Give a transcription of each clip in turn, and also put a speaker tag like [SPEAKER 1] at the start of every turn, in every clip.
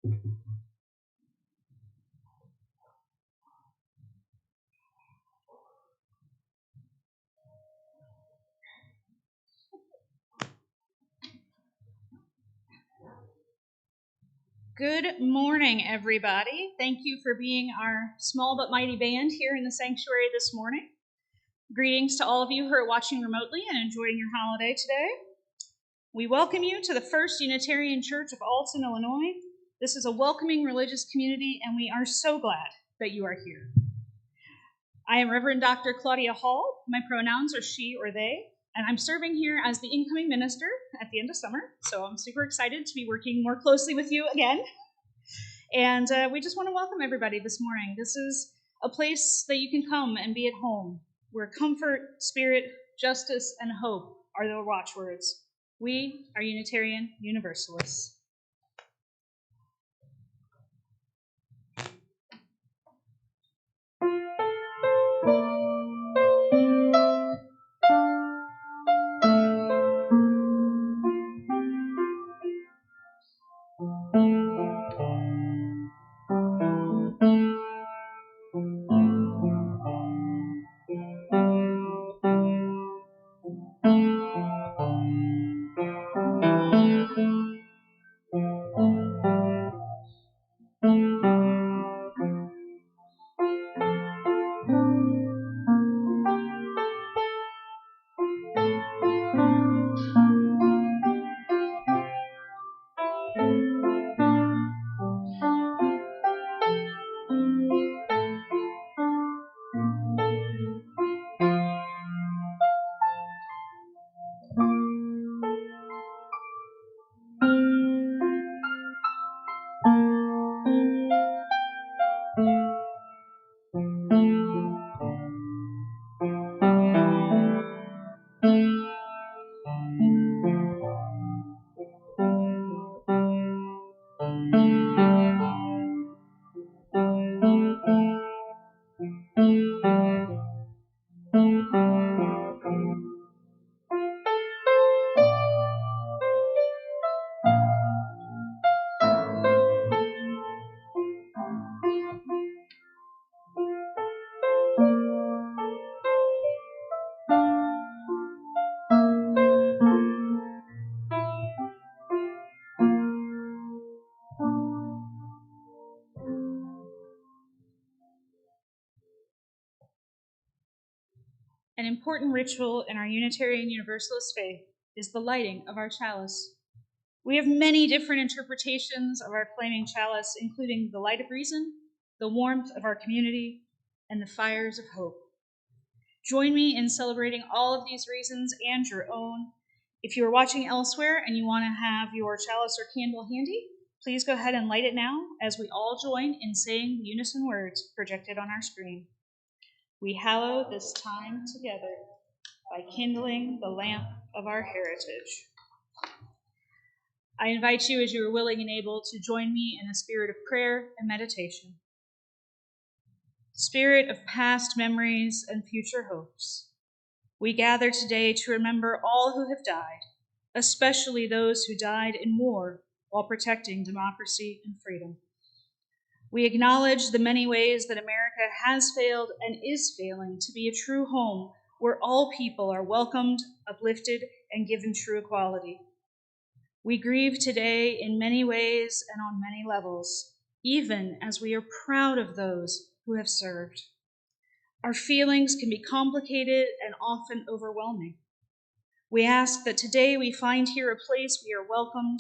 [SPEAKER 1] Good morning, everybody. Thank you for being our small but mighty band here in the sanctuary this morning. Greetings to all of you who are watching remotely and enjoying your holiday today. We welcome you to the First Unitarian Church of Alton, Illinois. This is a welcoming religious community, and we are so glad that you are here. I am Reverend Dr. Claudia Hall. My pronouns are she or they, and I'm serving here as the incoming minister at the end of summer, so I'm super excited to be working more closely with you again. And we just want to welcome everybody this morning. This is a place that you can come and be at home, where comfort, spirit, justice, and hope are the watchwords. We are Unitarian Universalists. An important ritual in our Unitarian Universalist faith is the lighting of our chalice. We have many different interpretations of our flaming chalice, including the light of reason, the warmth of our community, and the fires of hope. Join me in celebrating all of these reasons and your own. If you are watching elsewhere and you want to have your chalice or candle handy, please go ahead and light it now as we all join in saying the unison words projected on our screen. We hallow this time together by kindling the lamp of our heritage. I invite you, as you are willing and able, to join me in a spirit of prayer and meditation. Spirit of past memories and future hopes, we gather today to remember all who have died, especially those who died in war while protecting democracy and freedom. We acknowledge the many ways that America has failed and is failing to be a true home where all people are welcomed, uplifted, and given true equality. We grieve today in many ways and on many levels, even as we are proud of those who have served. Our feelings can be complicated and often overwhelming. We ask that today we find here a place we are welcomed,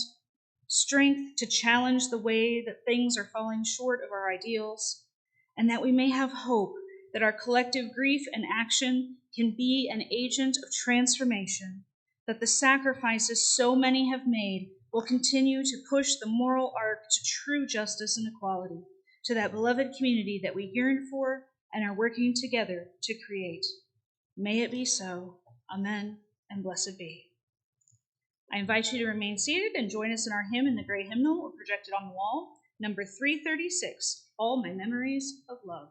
[SPEAKER 1] strength to challenge the way that things are falling short of our ideals, and that we may have hope that our collective grief and action can be an agent of transformation, that the sacrifices so many have made will continue to push the moral arc to true justice and equality, to that beloved community that we yearn for and are working together to create. May it be so. Amen, and blessed be. I invite you to remain seated and join us in our hymn in the gray hymnal projected on the wall, number 336, All My Memories of Love.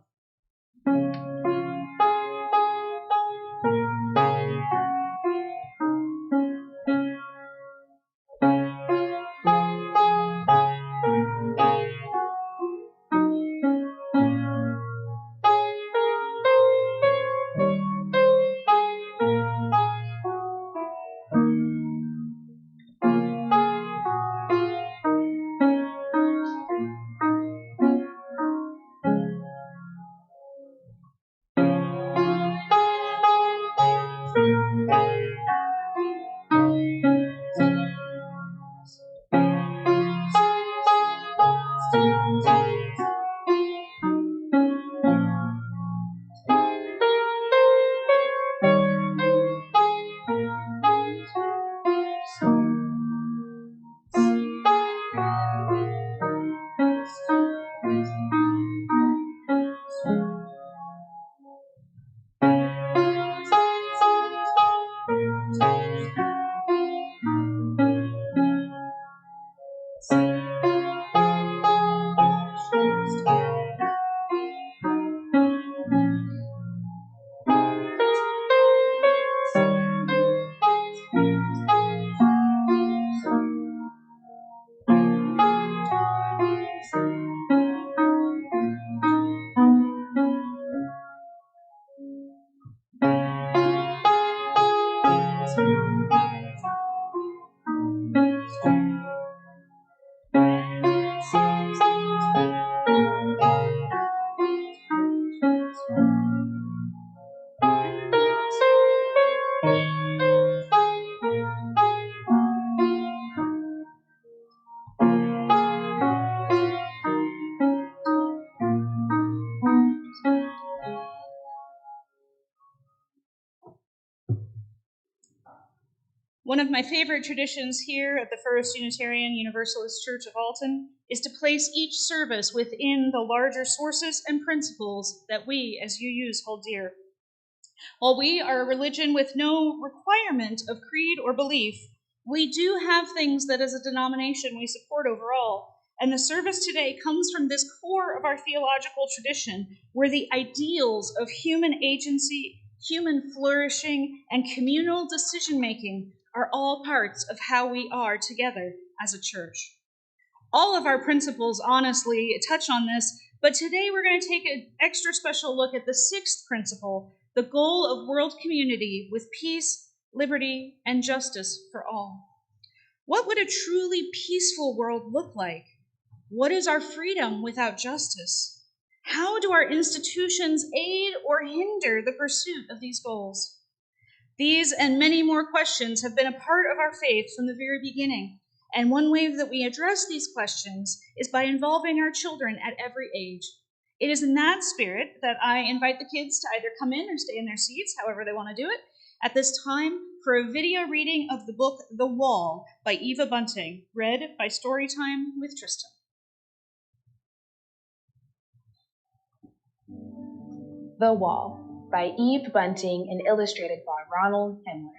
[SPEAKER 1] One of my favorite traditions here at the First Unitarian Universalist Church of Alton is to place each service within the larger sources and principles that we, as UUs, hold dear. While we are a religion with no requirement of creed or belief, we do have things that as a denomination we support overall. And the service today comes from this core of our theological tradition, where the ideals of human agency, human flourishing, and communal decision-making are all parts of how we are together as a church. All of our principles, honestly, touch on this, but today we're going to take an extra special look at the sixth principle, the goal of world community with peace, liberty, and justice for all. What would a truly peaceful world look like? What is our freedom without justice? How do our institutions aid or hinder the pursuit of these goals? These and many more questions have been a part of our faith from the very beginning, and one way that we address these questions is by involving our children at every age. It is in that spirit that I invite the kids to either come in or stay in their seats, however they want to do it, at this time for a video reading of the book The Wall by Eva Bunting, read by Storytime with Tristan.
[SPEAKER 2] The Wall by Eve Bunting and illustrated by Ronald Himmler.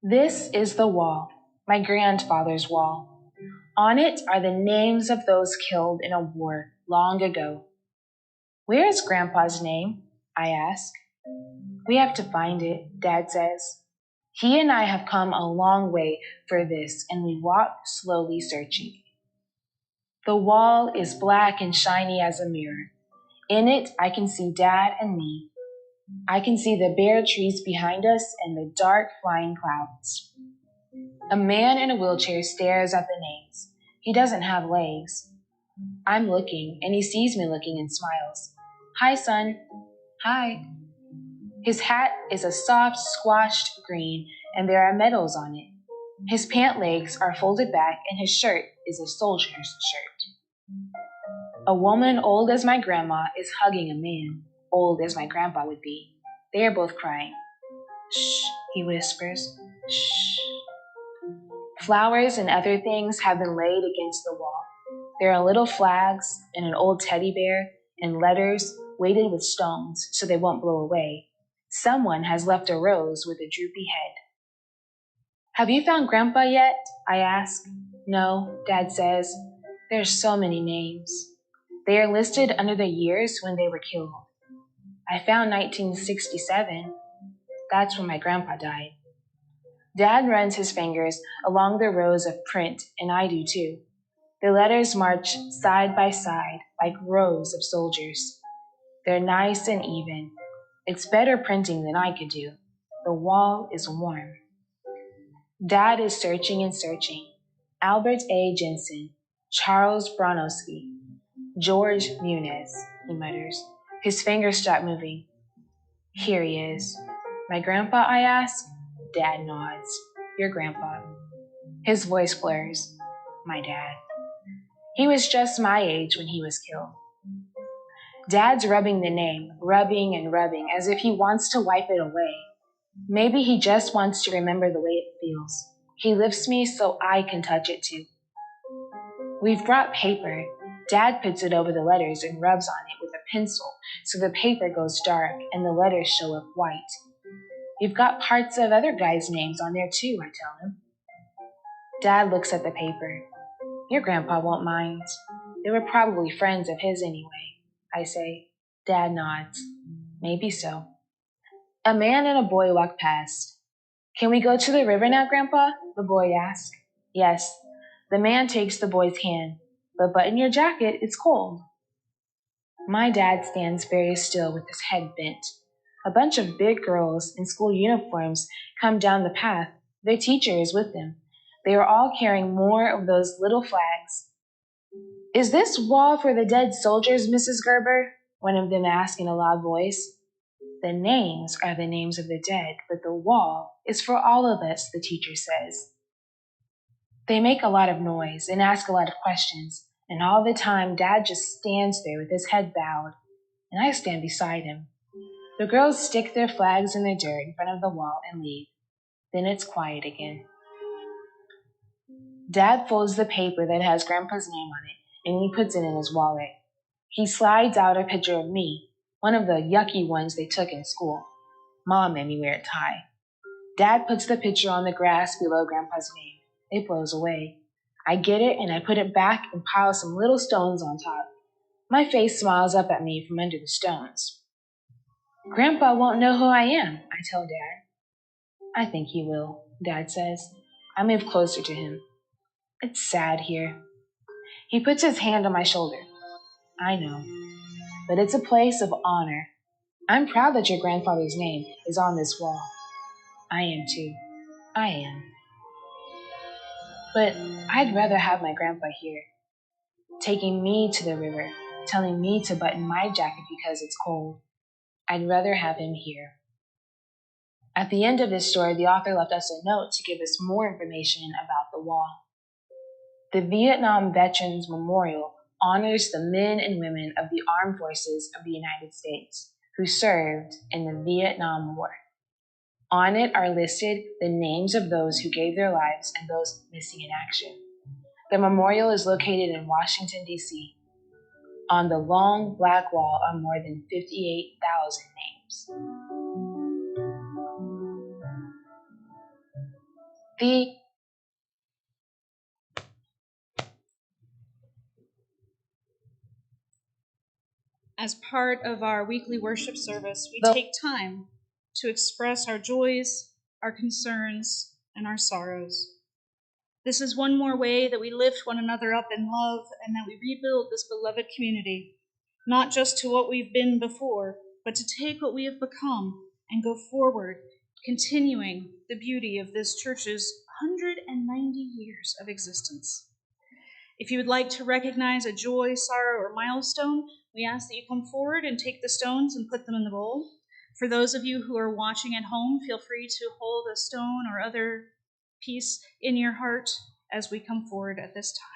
[SPEAKER 2] This is the wall, my grandfather's wall. On it are the names of those killed in a war long ago. Where is Grandpa's name? I ask. We have to find it, Dad says. He and I have come a long way for this, and we walk slowly searching. The wall is black and shiny as a mirror. In it, I can see Dad and me. I can see the bare trees behind us and the dark flying clouds. A man in a wheelchair stares at the names. He doesn't have legs. I'm looking, and he sees me looking and smiles. Hi, son. Hi. His hat is a soft, squashed green, and there are medals on it. His pant legs are folded back, and his shirt is a soldier's shirt. A woman old as my grandma is hugging a man, old as my grandpa would be. They are both crying. Shh, he whispers. Shh. Flowers and other things have been laid against the wall. There are little flags and an old teddy bear and letters weighted with stones so they won't blow away. Someone has left a rose with a droopy head. Have you found Grandpa yet? I ask. No, Dad says. There's so many names. They are listed under the years when they were killed. I found 1967. That's when my grandpa died. Dad runs his fingers along the rows of print, and I do too. The letters march side by side like rows of soldiers. They're nice and even. It's better printing than I could do. The wall is warm. Dad is searching and searching. Albert A. Jensen, Charles Bronowski, George Muniz, he mutters. His fingers stop moving. Here he is. My grandpa, I ask. Dad nods. Your grandpa. His voice blurs. My dad. He was just my age when he was killed. Dad's rubbing the name, rubbing and rubbing, as if he wants to wipe it away. Maybe he just wants to remember the way it feels. He lifts me so I can touch it too. We've brought paper. Dad puts it over the letters and rubs on it with a pencil so the paper goes dark and the letters show up white. You've got parts of other guys' names on there too, I tell him. Dad looks at the paper. Your grandpa won't mind. They were probably friends of his anyway, I say. Dad nods. Maybe so. A man and a boy walk past. Can we go to the river now, Grandpa? The boy asks. Yes. The man takes the boy's hand. But button your jacket, it's cold. My dad stands very still with his head bent. A bunch of big girls in school uniforms come down the path. Their teacher is with them. They are all carrying more of those little flags. Is this wall for the dead soldiers, Mrs. Gerber? One of them asked in a loud voice. The names are the names of the dead, but the wall is for all of us, the teacher says. They make a lot of noise and ask a lot of questions, and all the time Dad just stands there with his head bowed, and I stand beside him. The girls stick their flags in the dirt in front of the wall and leave. Then it's quiet again. Dad folds the paper that has Grandpa's name on it, and he puts it in his wallet. He slides out a picture of me, one of the yucky ones they took in school. Mom made me wear a tie. Dad puts the picture on the grass below Grandpa's name. It blows away. I get it and I put it back and pile some little stones on top. My face smiles up at me from under the stones. Grandpa won't know who I am, I tell Dad. I think he will, Dad says. I move closer to him. It's sad here. He puts his hand on my shoulder. I know, but it's a place of honor. I'm proud that your grandfather's name is on this wall. I am too. I am. But I'd rather have my grandpa here, taking me to the river, telling me to button my jacket because it's cold. I'd rather have him here. At the end of this story, the author left us a note to give us more information about the wall. The Vietnam Veterans Memorial honors the men and women of the armed forces of the United States who served in the Vietnam War. On it are listed the names of those who gave their lives and those missing in action. The memorial is located in Washington, D.C. On the long black wall are more than 58,000 names.
[SPEAKER 1] As part of our weekly worship service, we take time to express our joys, our concerns, and our sorrows. This is one more way that we lift one another up in love and that we rebuild this beloved community, not just to what we've been before, but to take what we have become and go forward, continuing the beauty of this church's 190 years of existence. If you would like to recognize a joy, sorrow, or milestone, we ask that you come forward and take the stones and put them in the bowl. For those of you who are watching at home, feel free to hold a stone or other piece in your heart as we come forward at this time.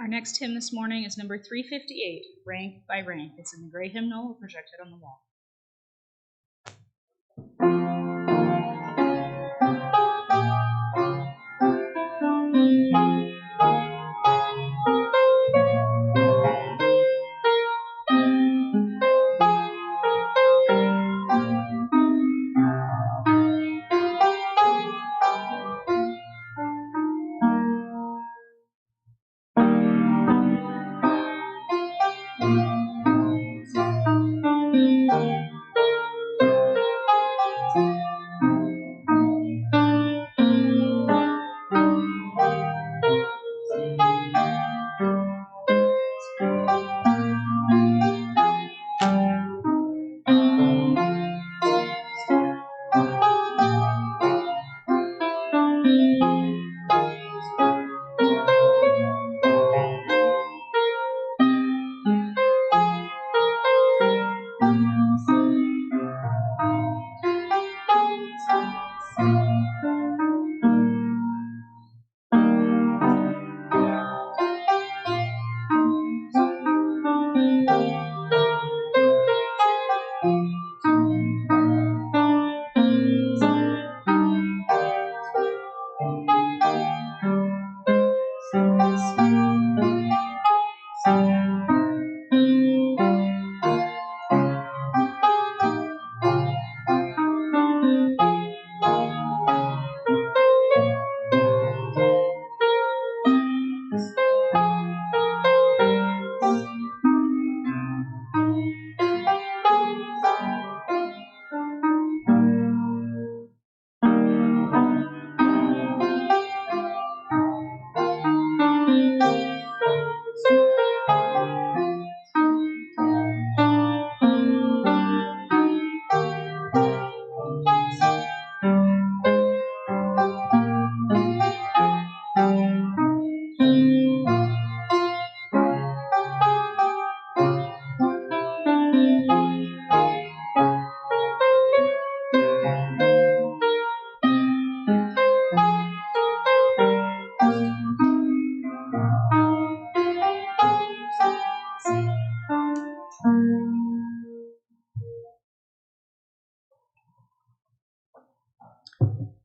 [SPEAKER 1] Our next hymn this morning is number 358, Rank by Rank. It's in the gray hymnal projected on the wall.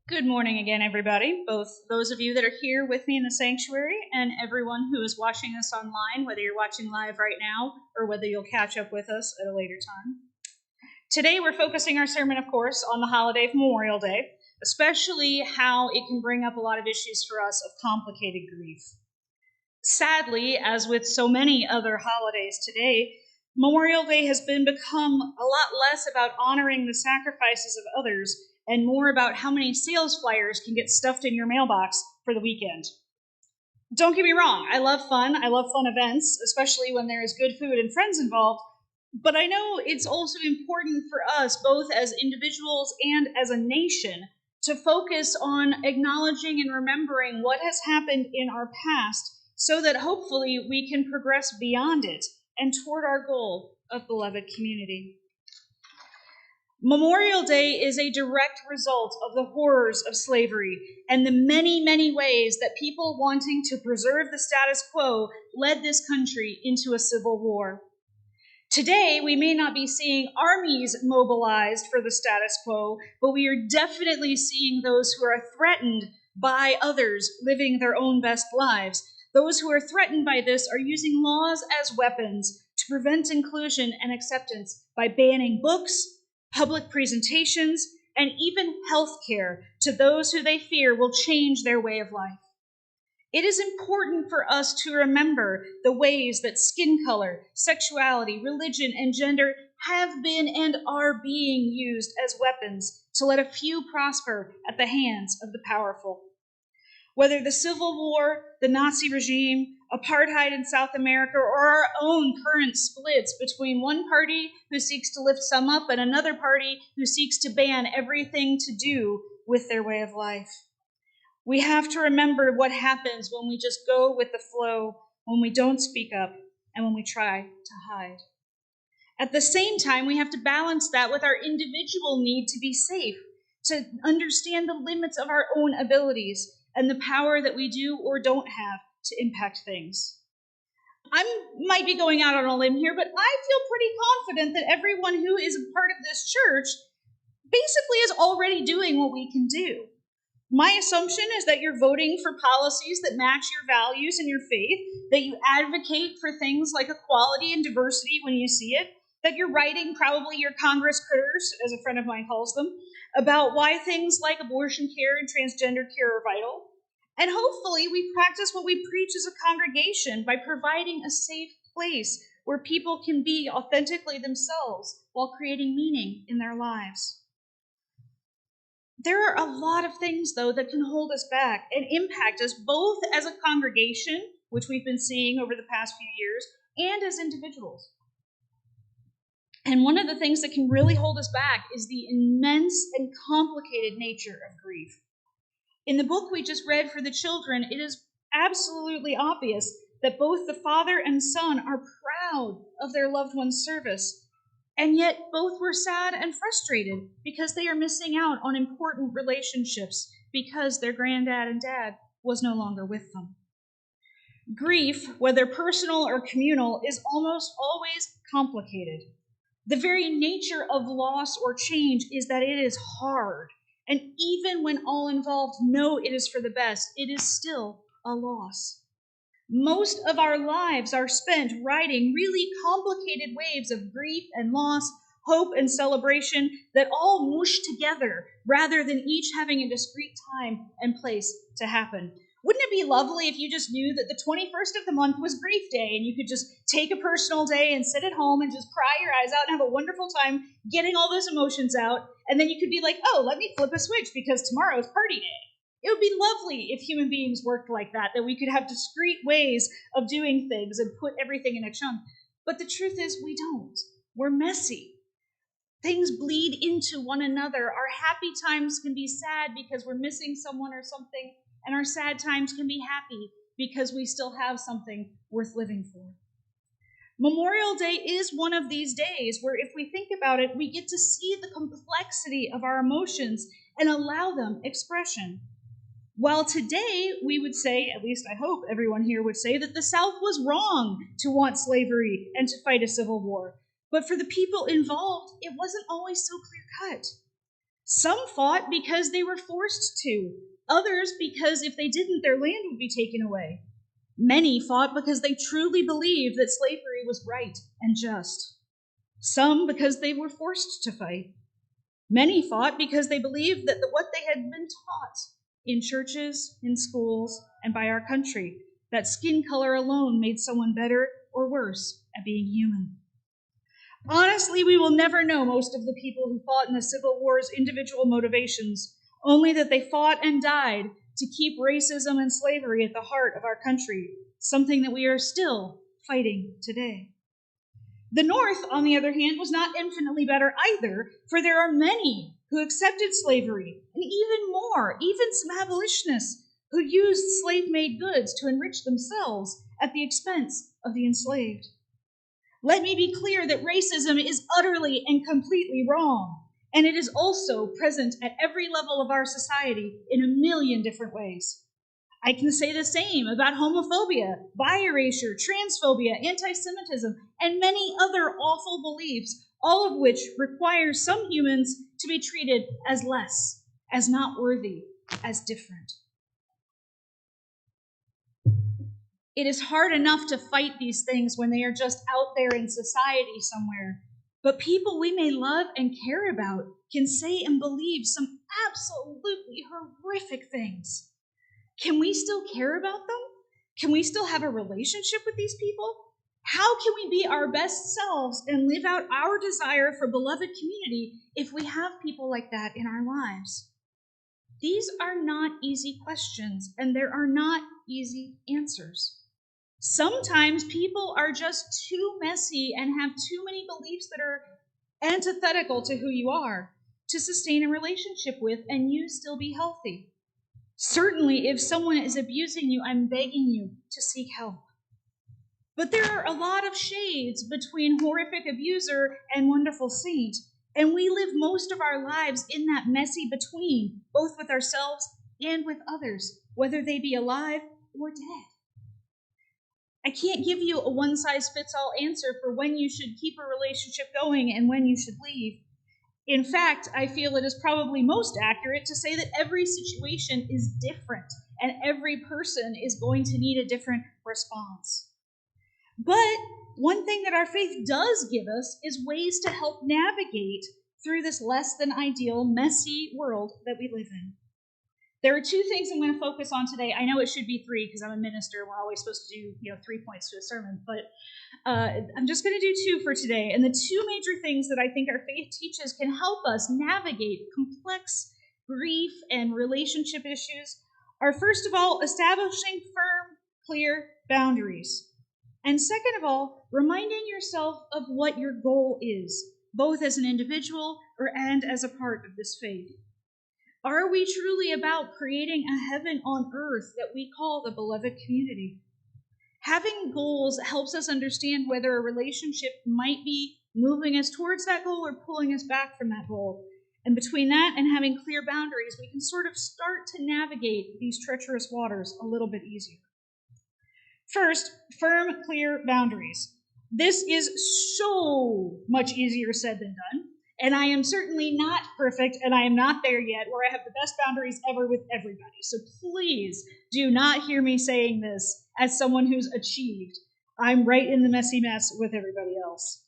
[SPEAKER 1] Good morning again, everybody, both those of you that are here with me in the sanctuary and everyone who is watching us online, whether you're watching live right now or whether you'll catch up with us at a later time. Today we're focusing our sermon, of course, on the holiday of Memorial Day, especially how it can bring up a lot of issues for us of complicated grief. Sadly, as with so many other holidays today, Memorial Day has become a lot less about honoring the sacrifices of others and more about how many sales flyers can get stuffed in your mailbox for the weekend. Don't get me wrong, I love fun events, especially when there is good food and friends involved, but I know it's also important for us, both as individuals and as a nation, to focus on acknowledging and remembering what has happened in our past so that hopefully we can progress beyond it and toward our goal of beloved community. Memorial Day is a direct result of the horrors of slavery and the many, many ways that people wanting to preserve the status quo led this country into a civil war. Today, we may not be seeing armies mobilized for the status quo, but we are definitely seeing those who are threatened by others living their own best lives. Those who are threatened by this are using laws as weapons to prevent inclusion and acceptance by banning books, public presentations, and even health care to those who they fear will change their way of life. It is important for us to remember the ways that skin color, sexuality, religion, and gender have been and are being used as weapons to let a few prosper at the hands of the powerful. Whether the Civil War, the Nazi regime, apartheid in South America, or our own current splits between one party who seeks to lift some up and another party who seeks to ban everything to do with their way of life. We have to remember what happens when we just go with the flow, when we don't speak up, and when we try to hide. At the same time, we have to balance that with our individual need to be safe, to understand the limits of our own abilities and the power that we do or don't have to impact things. I might be going out on a limb here, but I feel pretty confident that everyone who is a part of this church basically is already doing what we can do. My assumption is that you're voting for policies that match your values and your faith, that you advocate for things like equality and diversity when you see it, that you're writing probably your Congress critters, as a friend of mine calls them, about why things like abortion care and transgender care are vital. And hopefully we practice what we preach as a congregation by providing a safe place where people can be authentically themselves while creating meaning in their lives. There are a lot of things, though, that can hold us back and impact us both as a congregation, which we've been seeing over the past few years, and as individuals. And one of the things that can really hold us back is the immense and complicated nature of grief. In the book we just read for the children, it is absolutely obvious that both the father and son are proud of their loved one's service, and yet both were sad and frustrated because they are missing out on important relationships because their granddad and dad was no longer with them. Grief, whether personal or communal, is almost always complicated. The very nature of loss or change is that it is hard. And even when all involved know it is for the best, it is still a loss. Most of our lives are spent riding really complicated waves of grief and loss, hope and celebration that all mush together rather than each having a discrete time and place to happen. Wouldn't it be lovely if you just knew that the 21st of the month was grief day and you could just take a personal day and sit at home and just cry your eyes out and have a wonderful time getting all those emotions out, and then you could be like, oh, let me flip a switch because tomorrow's party day. It would be lovely if human beings worked like that we could have discrete ways of doing things and put everything in a chunk. But the truth is, we don't. We're messy. Things bleed into one another. Our happy times can be sad because we're missing someone or something, and our sad times can be happy because we still have something worth living for. Memorial Day is one of these days where, if we think about it, we get to see the complexity of our emotions and allow them expression. While today we would say, at least I hope everyone here would say, that the South was wrong to want slavery and to fight a civil war. But for the people involved, it wasn't always so clear-cut. Some fought because they were forced to. Others because if they didn't, their land would be taken away. Many fought because they truly believed that slavery was right and just. Some because they were forced to fight. Many fought because they believed that what they had been taught in churches, in schools, and by our country, that skin color alone made someone better or worse at being human. Honestly, we will never know most of the people who fought in the Civil War's individual motivations, only that they fought and died to keep racism and slavery at the heart of our country, something that we are still fighting today. The North, on the other hand, was not infinitely better either, for there are many who accepted slavery, and even more, even some abolitionists who used slave-made goods to enrich themselves at the expense of the enslaved. Let me be clear that racism is utterly and completely wrong, and it is also present at every level of our society in a million different ways. I can say the same about homophobia, bi-erasure, transphobia, anti-Semitism, and many other awful beliefs, all of which require some humans to be treated as less, as not worthy, as different. It is hard enough to fight these things when they are just out there in society somewhere, but people we may love and care about can say and believe some absolutely horrific things. Can we still care about them? Can we still have a relationship with these people? How can we be our best selves and live out our desire for beloved community if we have people like that in our lives? These are not easy questions, and there are not easy answers. Sometimes people are just too messy and have too many beliefs that are antithetical to who you are to sustain a relationship with and you still be healthy. Certainly, if someone is abusing you, I'm begging you to seek help. But there are a lot of shades between horrific abuser and wonderful saint, and we live most of our lives in that messy between, both with ourselves and with others, whether they be alive or dead. I can't give you a one-size-fits-all answer for when you should keep a relationship going and when you should leave. In fact, I feel it is probably most accurate to say that every situation is different and every person is going to need a different response. But one thing that our faith does give us is ways to help navigate through this less than ideal, messy world that we live in. There are two things I'm going to focus on today. I know it should be three because I'm a minister. We're always supposed to do 3 points to a sermon, but I'm just going to do two for today. And the two major things that I think our faith teaches can help us navigate complex grief and relationship issues are, first of all, establishing firm, clear boundaries. And second of all, reminding yourself of what your goal is, both as an individual and as a part of this faith. Are we truly about creating a heaven on earth that we call the beloved community? Having goals helps us understand whether a relationship might be moving us towards that goal or pulling us back from that goal. And between that and having clear boundaries, we can sort of start to navigate these treacherous waters a little bit easier. First, firm, clear boundaries. This is so much easier said than done. And I am certainly not perfect, and I am not there yet where I have the best boundaries ever with everybody. So please do not hear me saying this as someone who's achieved. I'm right in the messy mess with everybody else.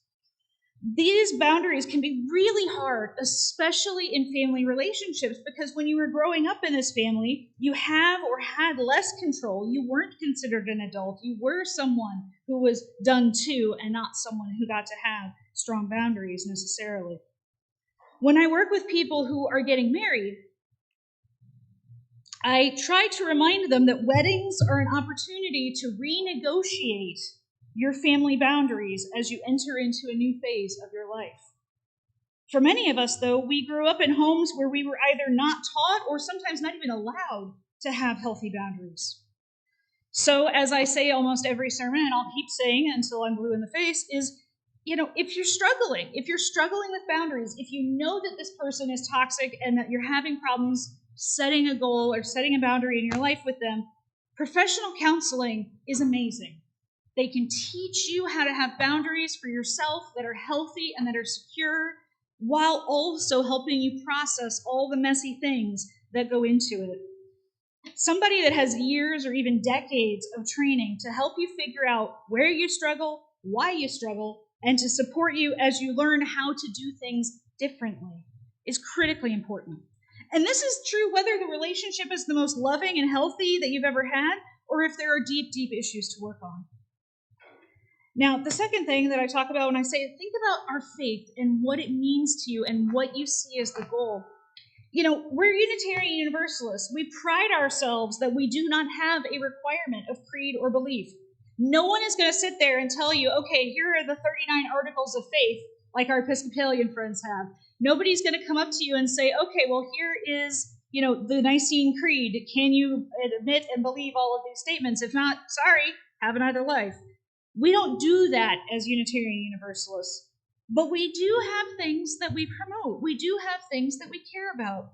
[SPEAKER 1] These boundaries can be really hard, especially in family relationships, because when you were growing up in this family, you have or had less control. You weren't considered an adult. You were someone who was done to and not someone who got to have strong boundaries necessarily. When I work with people who are getting married, I try to remind them that weddings are an opportunity to renegotiate your family boundaries as you enter into a new phase of your life. For many of us, though, we grew up in homes where we were either not taught or sometimes not even allowed to have healthy boundaries. So, as I say almost every sermon, and I'll keep saying until I'm blue in the face, is, if you're struggling with boundaries, if you know that this person is toxic and that you're having problems setting a goal or setting a boundary in your life with them, professional counseling is amazing. They can teach you how to have boundaries for yourself that are healthy and that are secure, while also helping you process all the messy things that go into it. Somebody that has years or even decades of training to help you figure out where you struggle, why you struggle, and to support you as you learn how to do things differently is critically important. And this is true whether the relationship is the most loving and healthy that you've ever had, or if there are deep, deep issues to work on. Now, the second thing that I talk about when I say think about our faith and what it means to you and what you see as the goal. We're Unitarian Universalists. We pride ourselves that we do not have a requirement of creed or belief. No one is going to sit there and tell you, okay, here are the 39 articles of faith, like our Episcopalian friends have. Nobody's going to come up to you and say, okay, well, here is, the Nicene Creed. Can you admit and believe all of these statements? If not, sorry, have another life. We don't do that as Unitarian Universalists, but we do have things that we promote. We do have things that we care about.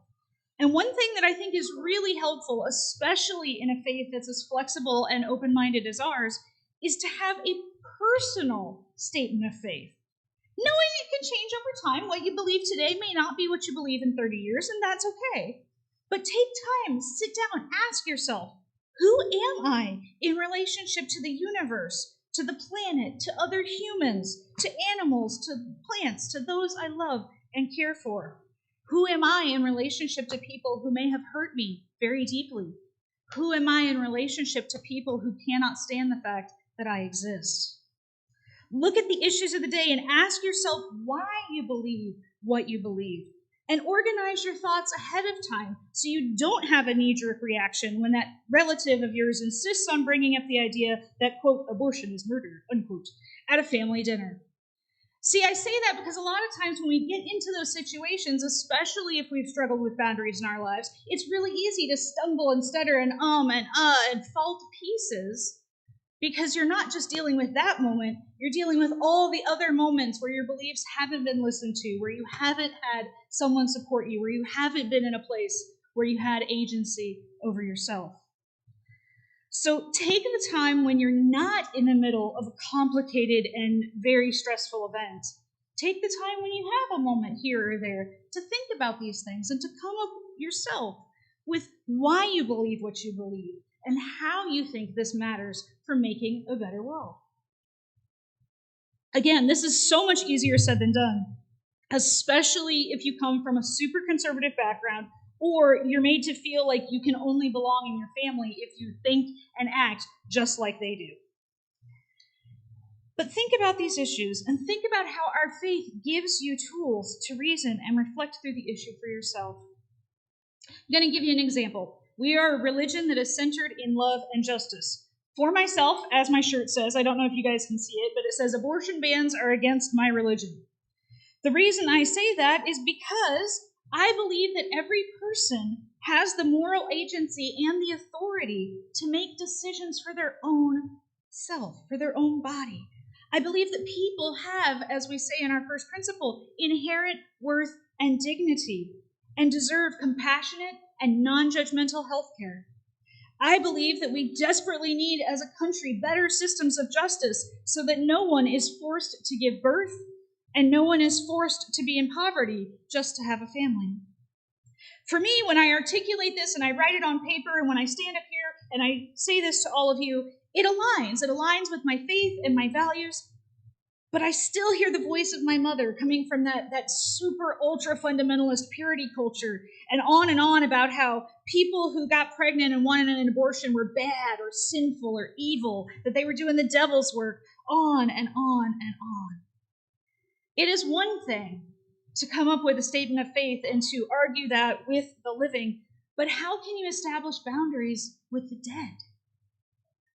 [SPEAKER 1] And one thing that I think is really helpful, especially in a faith that's as flexible and open-minded as ours, is to have a personal statement of faith. Knowing it can change over time. What you believe today may not be what you believe in 30 years, and that's okay. But take time, sit down, ask yourself, who am I in relationship to the universe, to the planet, to other humans, to animals, to plants, to those I love and care for? Who am I in relationship to people who may have hurt me very deeply? Who am I in relationship to people who cannot stand the fact that I exist? Look at the issues of the day and ask yourself why you believe what you believe. And organize your thoughts ahead of time so you don't have a knee-jerk reaction when that relative of yours insists on bringing up the idea that, quote, abortion is murder, unquote, at a family dinner. See, I say that because a lot of times when we get into those situations, especially if we've struggled with boundaries in our lives, it's really easy to stumble and stutter and and fall to pieces, because you're not just dealing with that moment, you're dealing with all the other moments where your beliefs haven't been listened to, where you haven't had someone support you, where you haven't been in a place where you had agency over yourself. So take the time when you're not in the middle of a complicated and very stressful event. Take the time when you have a moment here or there to think about these things and to come up yourself with why you believe what you believe and how you think this matters for making a better world. Again, this is so much easier said than done, especially if you come from a super conservative background or you're made to feel like you can only belong in your family if you think and act just like they do. But think about these issues and think about how our faith gives you tools to reason and reflect through the issue for yourself. I'm going to give you an example. We are a religion that is centered in love and justice. For myself, as my shirt says, I don't know if you guys can see it, but it says abortion bans are against my religion. The reason I say that is because I believe that every person has the moral agency and the authority to make decisions for their own self, for their own body. I believe that people have, as we say in our first principle, inherent worth and dignity and deserve compassionate and non-judgmental health care. I believe that we desperately need, as a country, better systems of justice so that no one is forced to give birth and no one is forced to be in poverty just to have a family. For me, when I articulate this and I write it on paper and when I stand up here and I say this to all of you, it aligns. It aligns with my faith and my values. But I still hear the voice of my mother coming from that super ultra fundamentalist purity culture and on about how people who got pregnant and wanted an abortion were bad or sinful or evil, that they were doing the devil's work, on and on and on. It is one thing to come up with a statement of faith and to argue that with the living, but how can you establish boundaries with the dead?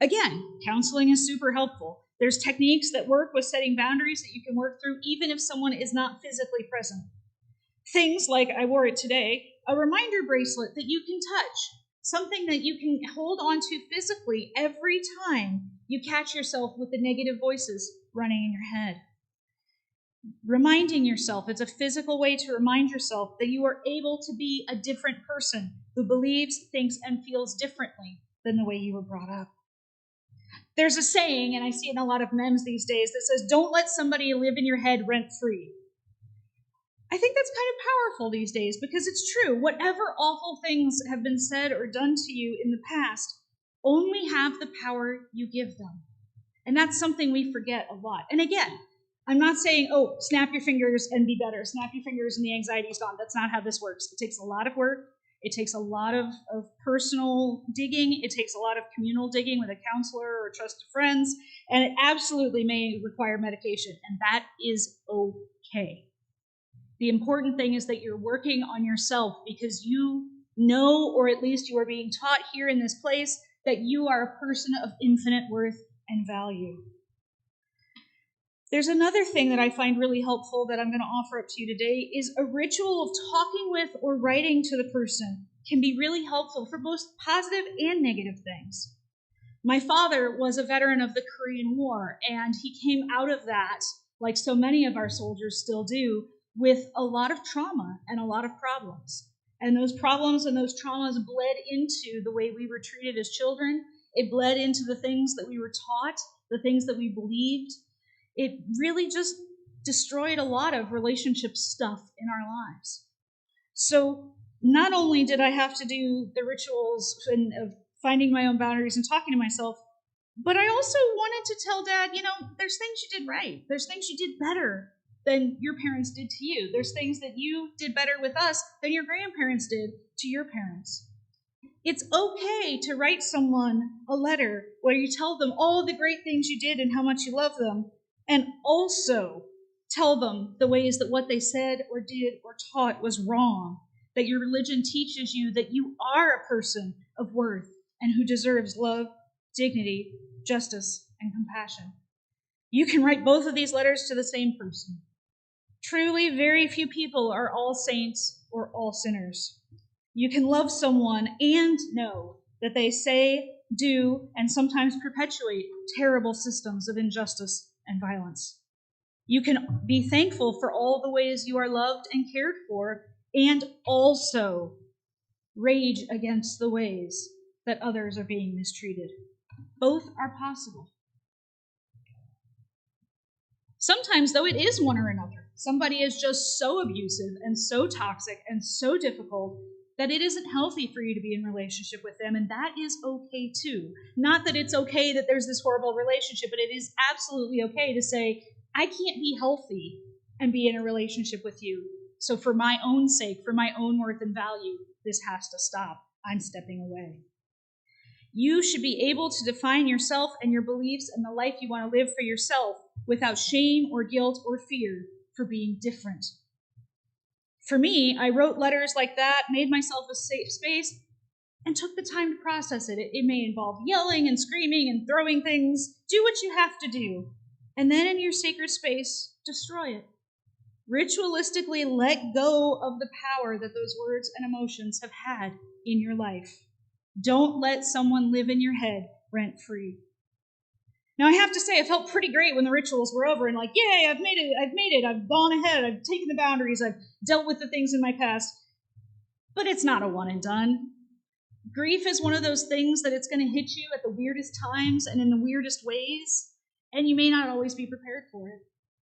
[SPEAKER 1] Again, counseling is super helpful. There's techniques that work with setting boundaries that you can work through even if someone is not physically present. Things like, I wore it today, a reminder bracelet that you can touch, something that you can hold on to physically every time you catch yourself with the negative voices running in your head. Reminding yourself, it's a physical way to remind yourself that you are able to be a different person who believes, thinks, and feels differently than the way you were brought up. There's a saying, and I see it in a lot of memes these days, that says, don't let somebody live in your head rent-free. I think that's kind of powerful these days because it's true. Whatever awful things have been said or done to you in the past only have the power you give them. And that's something we forget a lot. And again, I'm not saying, oh, snap your fingers and be better. Snap your fingers and the anxiety's gone. That's not how this works. It takes a lot of work. It takes a lot of personal digging. It takes a lot of communal digging with a counselor or trusted friends. And it absolutely may require medication. And that is okay. The important thing is that you're working on yourself because you know, or at least you are being taught here in this place, that you are a person of infinite worth and value. There's another thing that I find really helpful that I'm going to offer up to you today is a ritual of talking with or writing to the person can be really helpful for both positive and negative things. My father was a veteran of the Korean War, and he came out of that, like so many of our soldiers still do, with a lot of trauma and a lot of problems. And those problems and those traumas bled into the way we were treated as children. It bled into the things that we were taught, the things that we believed. It really just destroyed a lot of relationship stuff in our lives. So not only did I have to do the rituals of finding my own boundaries and talking to myself, but I also wanted to tell Dad, there's things you did right. There's things you did better than your parents did to you. There's things that you did better with us than your grandparents did to your parents. It's okay to write someone a letter where you tell them all the great things you did and how much you love them, and also tell them the ways that what they said or did or taught was wrong, that your religion teaches you that you are a person of worth and who deserves love, dignity, justice, and compassion. You can write both of these letters to the same person. Truly, very few people are all saints or all sinners. You can love someone and know that they say, do, and sometimes perpetuate terrible systems of injustice and violence. You can be thankful for all the ways you are loved and cared for, and also rage against the ways that others are being mistreated. Both are possible. Sometimes, though, it is one or another. Somebody is just so abusive and so toxic and so difficult that it isn't healthy for you to be in relationship with them, and that is okay too. Not that it's okay that there's this horrible relationship, but it is absolutely okay to say, I can't be healthy and be in a relationship with you. So for my own sake, for my own worth and value, this has to stop. I'm stepping away. You should be able to define yourself and your beliefs and the life you want to live for yourself without shame or guilt or fear for being different. For me, I wrote letters like that, made myself a safe space, and took the time to process it. It may involve yelling and screaming and throwing things. Do what you have to do. And then in your sacred space, destroy it. Ritualistically let go of the power that those words and emotions have had in your life. Don't let someone live in your head rent-free. Now, I have to say, I felt pretty great when the rituals were over and like, yay, I've made it, I've gone ahead, I've taken the boundaries, I've dealt with the things in my past. But it's not a one and done. Grief is one of those things that it's going to hit you at the weirdest times and in the weirdest ways, and you may not always be prepared for it.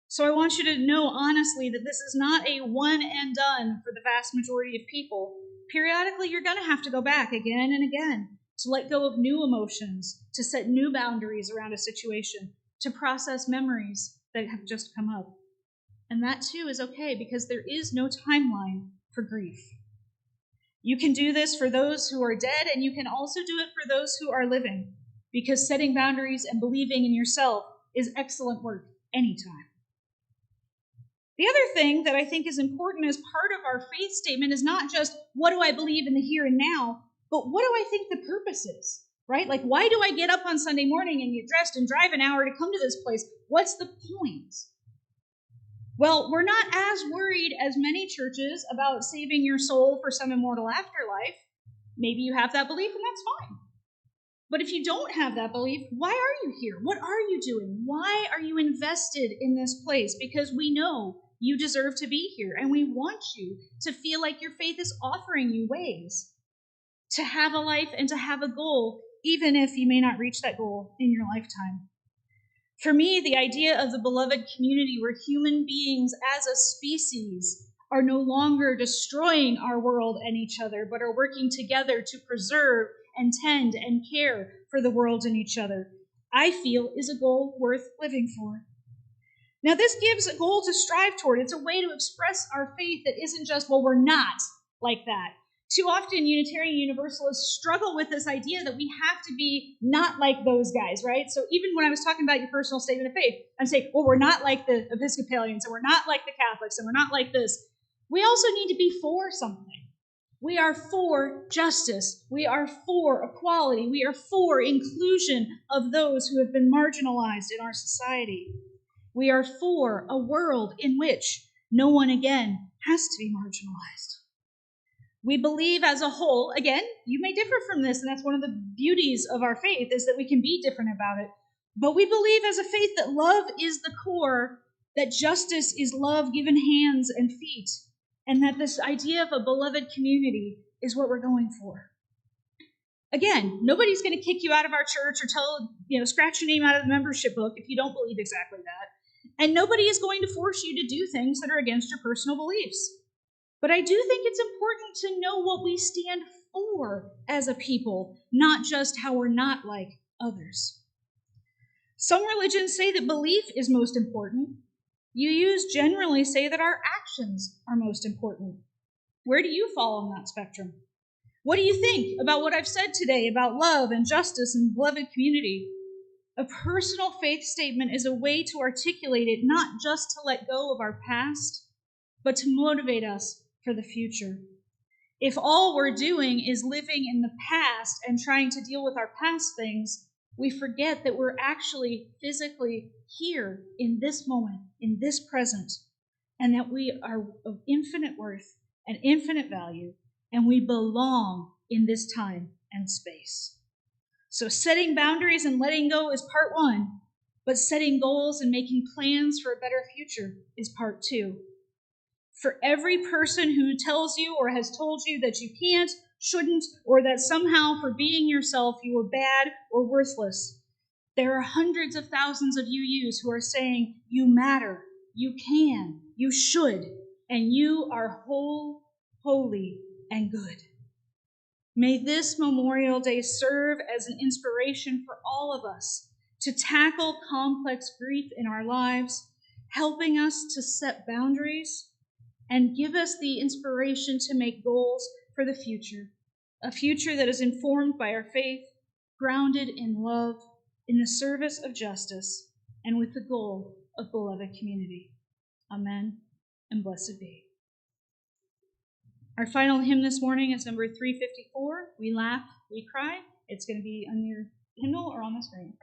[SPEAKER 1] So I want you to know honestly that this is not a one and done for the vast majority of people. Periodically, you're going to have to go back again and again to let go of new emotions, to set new boundaries around a situation, to process memories that have just come up. And that too is okay because there is no timeline for grief. You can do this for those who are dead, and you can also do it for those who are living, because setting boundaries and believing in yourself is excellent work anytime. The other thing that I think is important as part of our faith statement is not just what do I believe in the here and now, but what do I think the purpose is, right? Like, why do I get up on Sunday morning and get dressed and drive an hour to come to this place? What's the point? Well, we're not as worried as many churches about saving your soul for some immortal afterlife. Maybe you have that belief, and that's fine. But if you don't have that belief, why are you here? What are you doing? Why are you invested in this place? Because we know you deserve to be here, and we want you to feel like your faith is offering you ways to have a life and to have a goal, even if you may not reach that goal in your lifetime. For me, the idea of the beloved community where human beings as a species are no longer destroying our world and each other, but are working together to preserve and tend and care for the world and each other, I feel is a goal worth living for. Now, this gives a goal to strive toward. It's a way to express our faith that isn't just, well, we're not like that. Too often, Unitarian Universalists struggle with this idea that we have to be not like those guys, right? So even when I was talking about your personal statement of faith, I'm saying, well, we're not like the Episcopalians, and we're not like the Catholics, and we're not like this. We also need to be for something. We are for justice. We are for equality. We are for inclusion of those who have been marginalized in our society. We are for a world in which no one again has to be marginalized. We believe as a whole, again, you may differ from this, and that's one of the beauties of our faith, is that we can be different about it. But we believe as a faith that love is the core, that justice is love given hands and feet, and that this idea of a beloved community is what we're going for. Again, nobody's going to kick you out of our church or scratch your name out of the membership book if you don't believe exactly that. And nobody is going to force you to do things that are against your personal beliefs. But I do think it's important to know what we stand for as a people, not just how we're not like others. Some religions say that belief is most important. UUs generally say that our actions are most important. Where do you fall on that spectrum? What do you think about what I've said today about love and justice and beloved community? A personal faith statement is a way to articulate it, not just to let go of our past, but to motivate us for the future. If all we're doing is living in the past and trying to deal with our past things, we forget that we're actually physically here in this moment, in this present, and that we are of infinite worth and infinite value, and we belong in this time and space. So setting boundaries and letting go is part one, but setting goals and making plans for a better future is part two. For every person who tells you or has told you that you can't, shouldn't, or that somehow for being yourself you are bad or worthless, there are hundreds of thousands of UUs who are saying you matter, you can, you should, and you are whole, holy, and good. May this Memorial Day serve as an inspiration for all of us to tackle complex grief in our lives, helping us to set boundaries and give us the inspiration to make goals for the future, a future that is informed by our faith, grounded in love, in the service of justice, and with the goal of beloved community. Amen, and blessed be. Our final hymn this morning is number 354, We Laugh, We Cry. It's going to be on your hymnal or on the screen.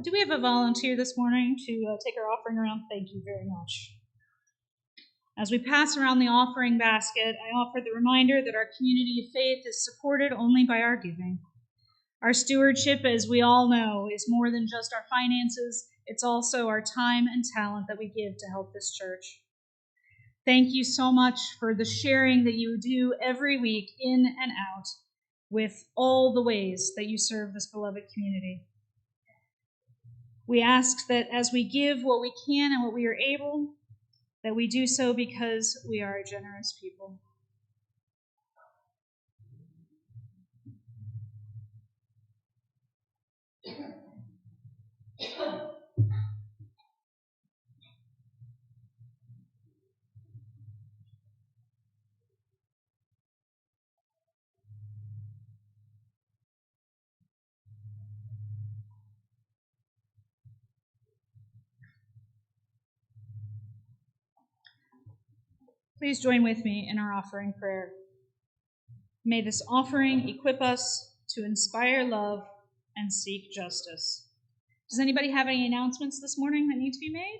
[SPEAKER 1] Do we have a volunteer this morning to take our offering around? Thank you very much. As we pass around the offering basket, I offer the reminder that our community of faith is supported only by our giving. Our stewardship, as we all know, is more than just our finances. It's also our time and talent that we give to help this church. Thank you so much for the sharing that you do every week in and out with all the ways that you serve this beloved community. We ask that as we give what we can and what we are able, that we do so because we are a generous people. Please join with me in our offering prayer. May this offering equip us to inspire love and seek justice. Does anybody have any announcements this morning that need to be made?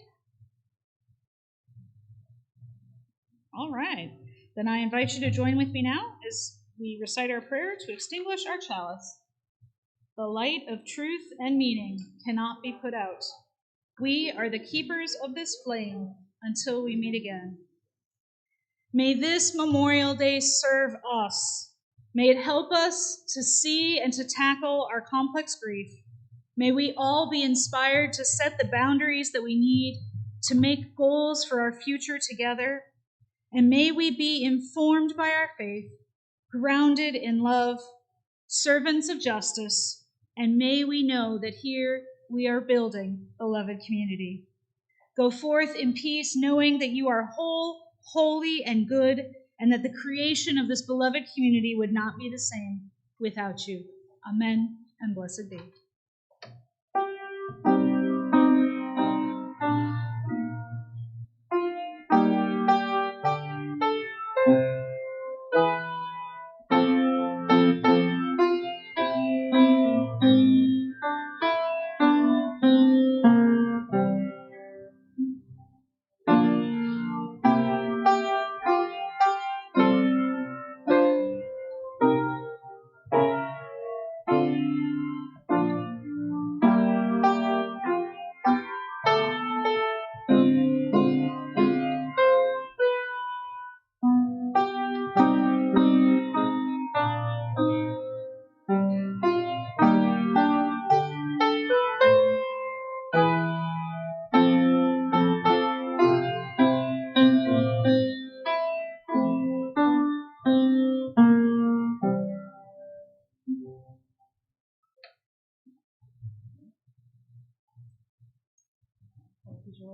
[SPEAKER 1] All right. Then I invite you to join with me now as we recite our prayer to extinguish our chalice. The light of truth and meaning cannot be put out. We are the keepers of this flame until we meet again. May this Memorial Day serve us. May it help us to see and to tackle our complex grief. May we all be inspired to set the boundaries that we need to make goals for our future together. And may we be informed by our faith, grounded in love, servants of justice, and may we know that here we are building a beloved community. Go forth in peace, knowing that you are whole, holy, and good, and that the creation of this beloved community would not be the same without you. Amen, and blessed be.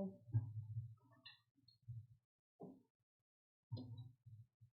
[SPEAKER 2] people.